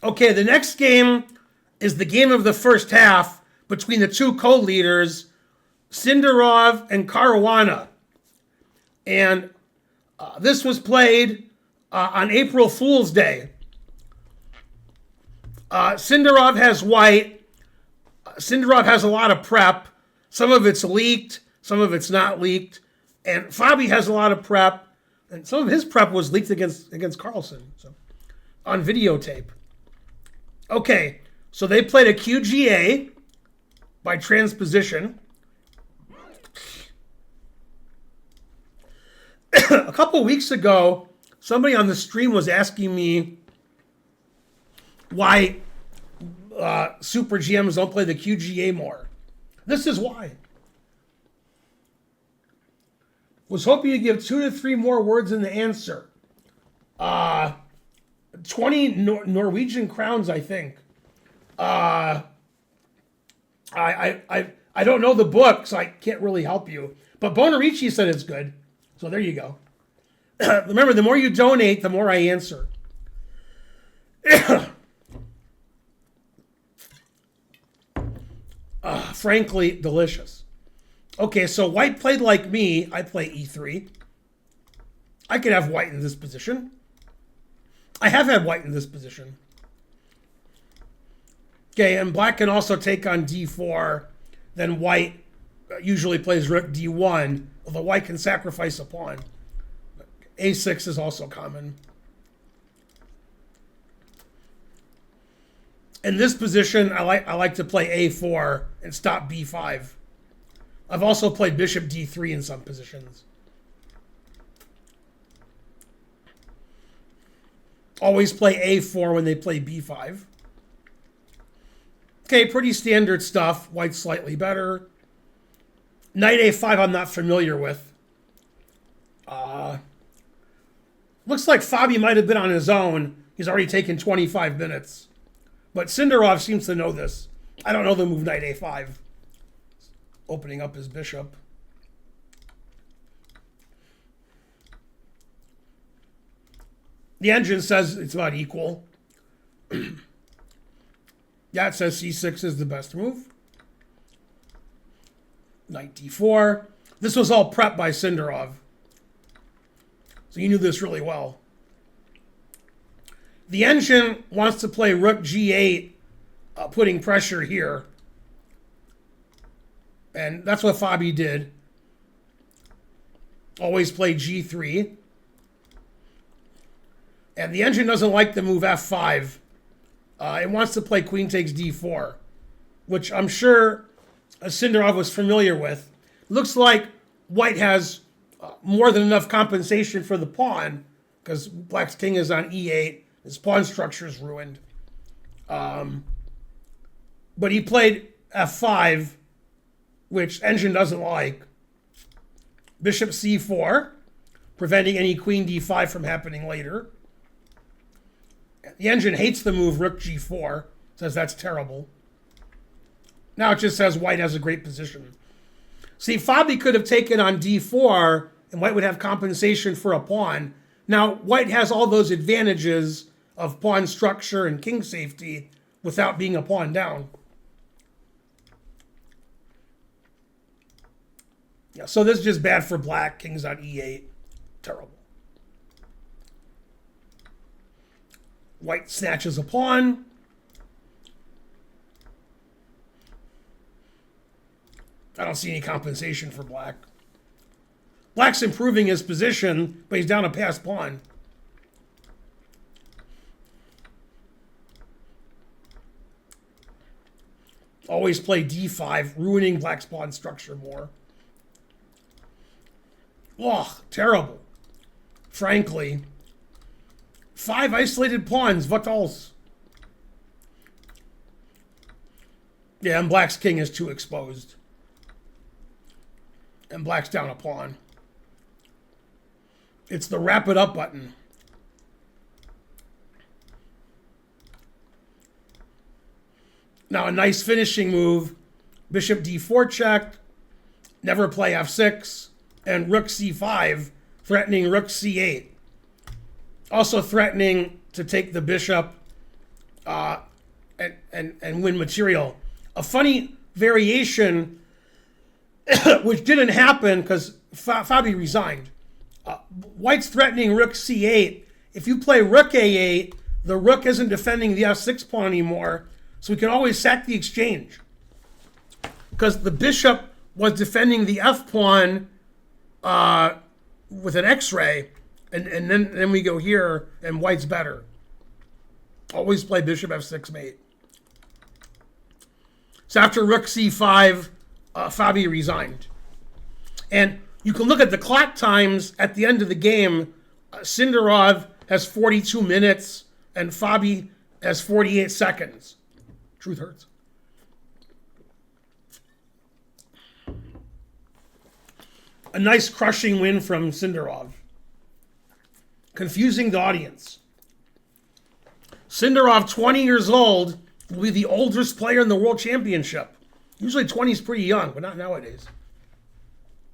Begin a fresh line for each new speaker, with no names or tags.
Okay, the next game is the game of the first half between the two co-leaders, Sindarov and Caruana. And this was played on April Fool's Day. Sindarov has white. Sindarov has a lot of prep. Some of it's leaked, some of it's not leaked. And Fabi has a lot of prep. And some of his prep was leaked against Carlsen, so on videotape. Okay, so they played a QGA by transposition. A couple weeks ago, somebody on the stream was asking me why Super GMs don't play the QGA more. This is why. Was hoping you give 2 to 3 more words in the answer. 20 Norwegian crowns, I think. I don't know the book, so I can't really help you. But Bonarici said it's good. So there you go. Remember, the more you donate, the more I answer. Frankly, delicious. Okay, so white played like me. I play e3. I could have white in this position. I have had white in this position. Okay, and black can also take on d4. Then white usually plays rook d1, although white can sacrifice a pawn. a6 is also common. In this position, I like to play a4 and stop b5. I've also played bishop d3 in some positions. Always play a4 when they play b5. Okay, pretty standard stuff. White's slightly better. Knight a5 I'm not familiar with. Looks like Fabi might have been on his own. He's already taken 25 minutes. But Sindarov seems to know this. I don't know the move knight a5. Opening up his bishop. The engine says it's about equal. Yeah, it says c6 is the best move. Knight d4. This was all prepped by Sindarov. So you knew this really well. The engine wants to play rook g8, putting pressure here. And that's what Fabi did. Always play g3. And the engine doesn't like the move f5. It wants to play queen takes d4, which I'm sure Sindarov was familiar with. Looks like white has more than enough compensation for the pawn, because black's king is on e8. His pawn structure is ruined. But he played f5, which engine doesn't like. Bishop c4, preventing any queen d5 from happening later. The engine hates the move rook g4, says that's terrible. Now it just says white has a great position. See, Fabi could have taken on d4, and white would have compensation for a pawn. Now, white has all those advantages of pawn structure and king safety without being a pawn down. Yeah, so this is just bad for black. King's on e8. Terrible. White snatches a pawn. I don't see any compensation for black. Black's improving his position, but he's down a passed pawn. Always play d5, ruining black's pawn structure more. Ugh, terrible. Frankly. 5 isolated pawns, what else? Yeah, and black's king is too exposed. And black's down a pawn. It's the wrap it up button. Now a nice finishing move. Bishop d4 check. Never play f6. And rook c5, threatening rook c8. Also threatening to take the bishop and win material. A funny variation, which didn't happen because Fabi resigned. White's threatening rook c8. If you play rook a8, the rook isn't defending the f6 pawn anymore, so we can always sack the exchange. Because the bishop was defending the f pawn with an x-ray, and then we go here, and white's better. Always play bishop f6 mate. So after rook c5, Fabi resigned. And you can look at the clock times at the end of the game. Sindarov has 42 minutes, and Fabi has 48 seconds. Truth hurts. A nice crushing win from Sindarov. Confusing the audience. Sindarov, 20 years old, will be the oldest player in the World Championship. Usually 20 is pretty young, but not nowadays.